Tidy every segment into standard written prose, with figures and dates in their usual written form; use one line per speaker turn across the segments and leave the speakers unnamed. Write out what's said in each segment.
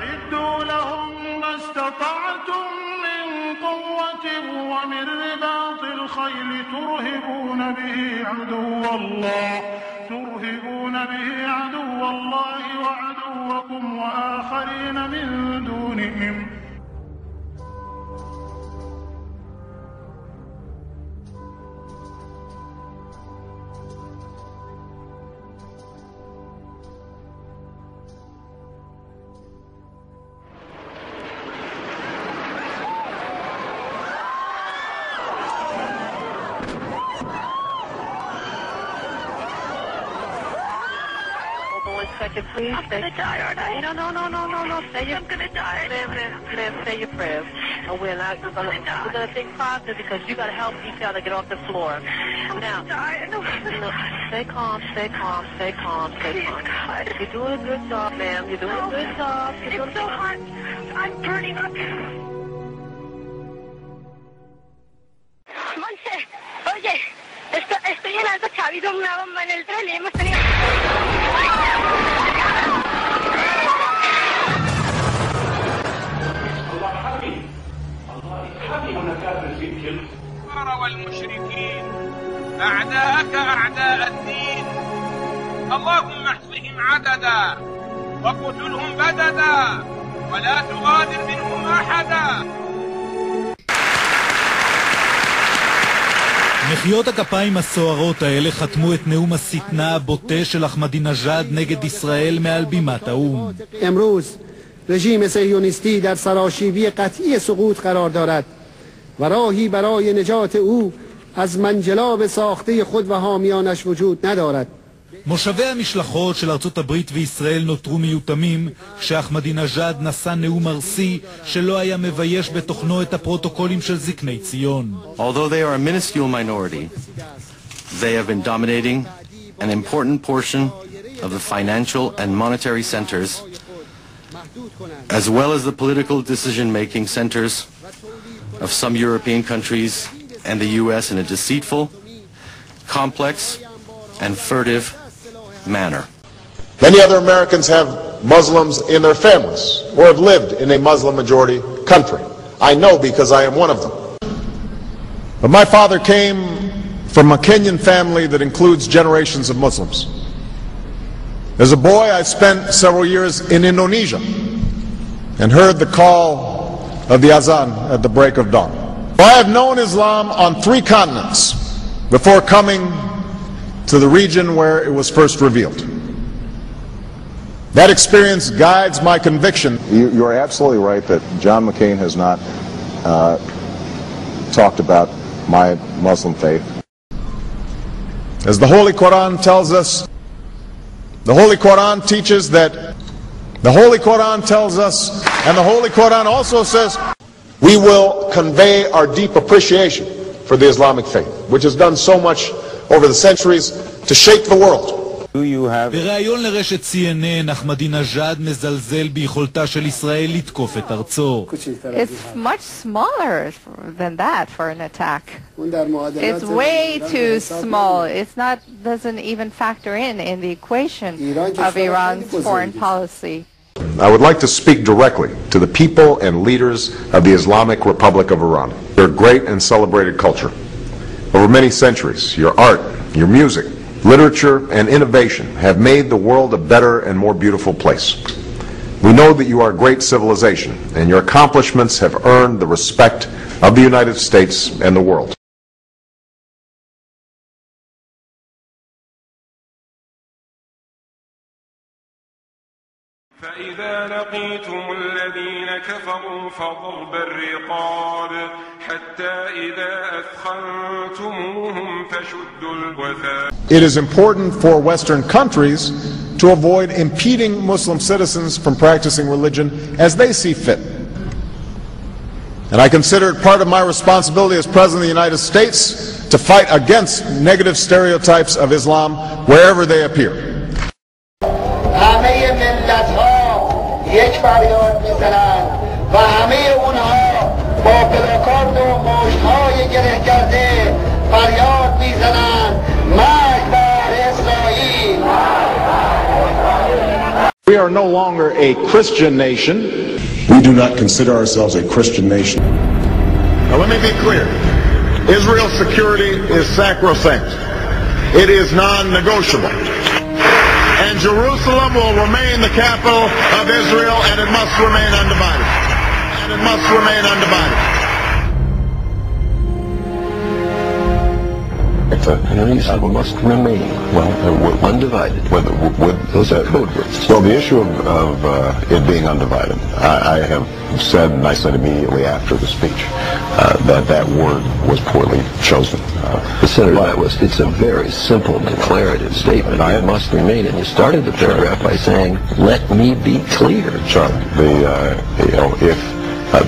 وأعدوا لهم ما استطعتم من قوة ومن رباط الخيل ترهبون به عدو الله وعدوكم وآخرين من دونهم
Second, please. I'm gonna die, aren't I? No. I'm gonna die. Live, say your prayers. And we're gonna think positive because you gotta help each other get off the floor. Now, stay calm. You're doing a good job, ma'am. You're doing a good job. It's so hot. I'm burning up. Monse, oye, estoy en algo chavido, en el tren y hemos tenido...
والمشركين أعداءك أعداء الدين اللهم احصهم عددا وقتلهم بددا ولا تغادر منهم أحدا.
מחיאות הכפיים הסוערות האלה חתמו את נאום השטנה הבוטה של אחמדינג'אד נגד ישראל מעל בימת האו"ם.
امروز رژیم صهیونیستی در سراشیبی قطعی سقوط قرار دارد و راهی برای نجات او از منجلاب ساخته خود و حامیانش وجود ندارد.
מושבי המשלחות של ארצות הברית וישראל נותרו מיותמים כשאחמדינג'אד נשא נאום ארסי שלא היה מבייש בתוכנו את הפרוטוקולים של זקני ציון.
Although they are a minuscule minority, they have been dominating an important portion of the financial and monetary centers as well as the political decision-making centers of some European countries and the US in a deceitful, complex, and furtive manner.
Many other Americans have Muslims in their families or have lived in a Muslim-majority country. I know because I am one of them. But my father came from a Kenyan family that includes generations of Muslims. As a boy, I spent several years in Indonesia and heard the call of the azan at the break of dawn. I have known Islam on 3 continents before coming to the region where it was first revealed. That experience guides my conviction.
You are absolutely right that John McCain has not talked about my Muslim faith.
As the Holy Quran tells us, the Holy Quran teaches that, the Holy Quran tells us, and the Holy Quran also says, we will convey our deep appreciation for the Islamic faith, which has done so much over the centuries to shape the world.
בראיון לרשת CNN, אחמדינג'אד מזלזל ביכולתה של ישראל לתקוף את ארצו.
It's much smaller than that for an attack. It's way too small. It's not, doesn't even factor in the equation of Iran's foreign policy.
I would like to speak directly to the people and leaders of the Islamic Republic of Iran. Their great and celebrated culture. Over many centuries, your art, your music, literature, and innovation have made the world a better and more beautiful place. We know that you are a great civilization, and your accomplishments have earned the respect of the United States and the world.
فإذا لقيتم الذين كفروا فضرب الرقاب حتى إذا أثخنتموهم فشدوا الوثاق.
It is important for Western countries to avoid impeding Muslim citizens from practicing religion as they see fit. And I consider it part of my responsibility as President of the United States to fight against negative stereotypes of Islam wherever they appear.
همه ملت‌ها یک فریاد می‌زنند و همه اونها با پلاکارد و مشت‌های گره کرده فریاد می‌زنند مرگ بر اسرائیل.
We are no longer a Christian nation.
We do not consider ourselves a Christian nation.
Now let me be clear. Israel's security is sacrosanct. It is non-negotiable. And Jerusalem will remain the capital of Israel, and it must remain undivided. And it must remain undivided.
Must remain undivided. Those are code words.
Well, the issue of it being undivided, I have said, and I said immediately after the speech, that word was poorly chosen.
Senator, it's a very simple declarative statement. It must remain, and you started the paragraph by saying, "Let me be clear."
Sure. If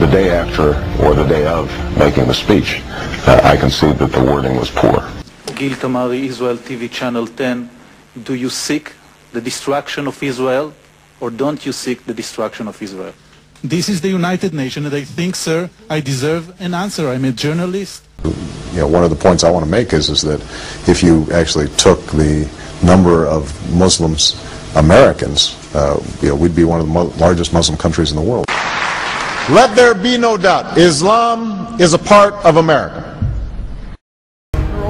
the day after or the day of making the speech, I concede that the wording was poor.
Gil Tamari, Israel TV Channel 10. Do you seek the destruction of Israel, or don't you seek the destruction of Israel? This is the United Nations, and I think, sir, I deserve an answer. I'm a journalist.
One of the points I want to make is that if you actually took the number of Muslims Americans, we'd be one of the largest Muslim countries in the world.
Let there be no doubt, Islam is a part of America.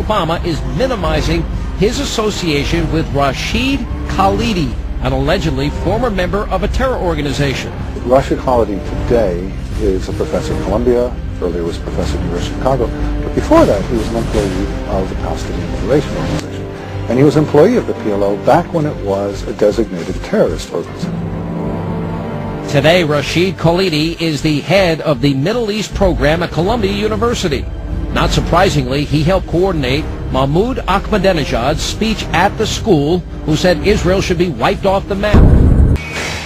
Obama is minimizing his association with Rashid Khalidi, an allegedly former member of a terror organization.
Rashid Khalidi today is a professor at Columbia, earlier was a professor at the University of Chicago, but before that he was an employee of the Palestinian Liberation Organization. And he was an employee of the PLO back when it was a designated terrorist organization.
Today, Rashid Khalidi is the head of the Middle East program at Columbia University. Not surprisingly, he helped coordinate Mahmoud Ahmadinejad's speech at the school, who said Israel should be wiped off the map.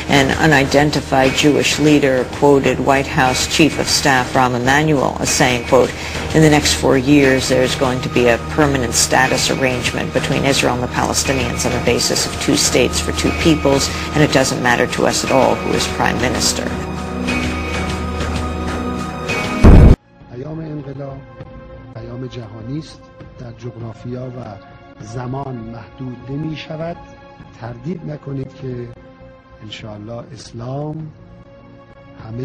An unidentified Jewish leader quoted White House Chief of Staff Rahm Emanuel as saying, quote, "In the next 4 years there's going to be a permanent status arrangement between Israel and the Palestinians on the basis of 2 states for 2 peoples, and it doesn't matter to us at all who is Prime Minister."
پیام جهانی است، در جغرافیا و زمان محدود نمی شود. تردید نکنید که انشاءالله اسلام همه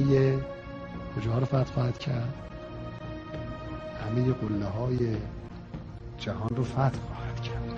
کجاها رو فتح خواهد کرد؟ همه قله های جهان رو فتح خواهد کرد.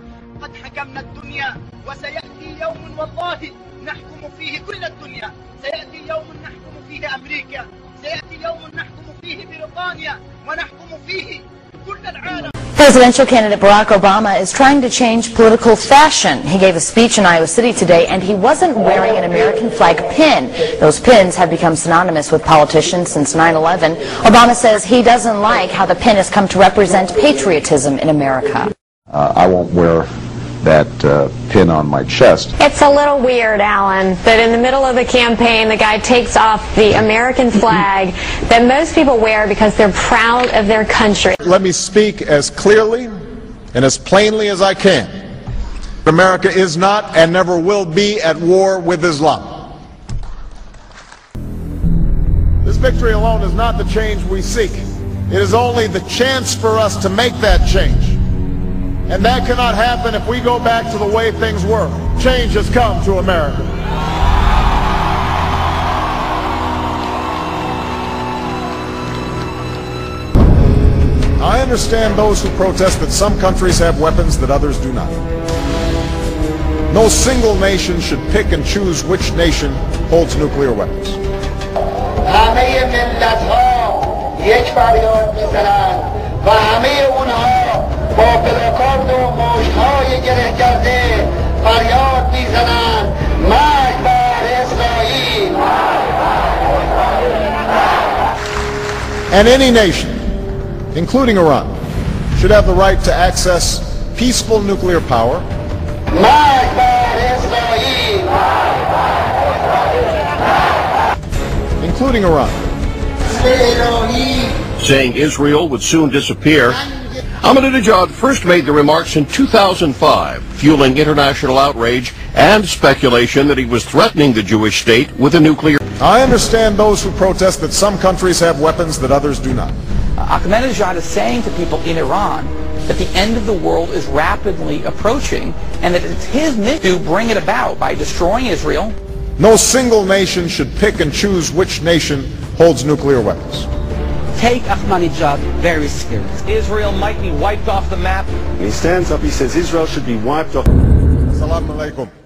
قد حكمنا الدنيا وسيأتي يوم والله نحكم فيه كل الدنيا. سيأتي يوم نحكم فيه أمريكا، سيأتي يوم نحكم فيه بريطانيا، ونحكم فيه كل العالم.
Presidential candidate Barack Obama is trying to change political fashion. He gave a speech in Iowa City today, and he wasn't wearing an American flag pin. Those pins have become synonymous with politicians since 9/11. Obama says he doesn't like how the pin has come to represent patriotism in America.
I won't wear that pin on my chest.
It's a little weird, Alan, that in the middle of the campaign the guy takes off the American flag that most people wear because they're proud of their country.
Let me speak as clearly and as plainly as I can. America is not and never will be at war with Islam. This victory alone is not the change we seek. It is only the chance for us to make that change. And that cannot happen if we go back to the way things were. Change has come to America. I understand those who protest that some countries have weapons that others do not. No single nation should pick and choose which nation holds nuclear weapons.
و همه اونها با پلاکارد و مشت‌های گره کرده فریاد میزنند مرگ بر اسرائیل.
And any nation, including Iran, should have the right to access peaceful nuclear power.
مرگ بر اسرائیل.
Including Iran.
Saying Israel would soon disappear, Ahmadinejad first made the remarks in 2005, fueling international outrage and speculation that he was threatening the Jewish state with a nuclear...
I understand those who protest that some countries have weapons that others do not.
Ahmadinejad is saying to people in Iran that the end of the world is rapidly approaching and that it's his mission to bring it about by destroying Israel,
No single nation should pick and choose which nation holds nuclear weapons.
Take Ahmadinejad very seriously.
Israel might be wiped off the map.
He stands up, he says Israel should be wiped off.
Assalamu alaikum.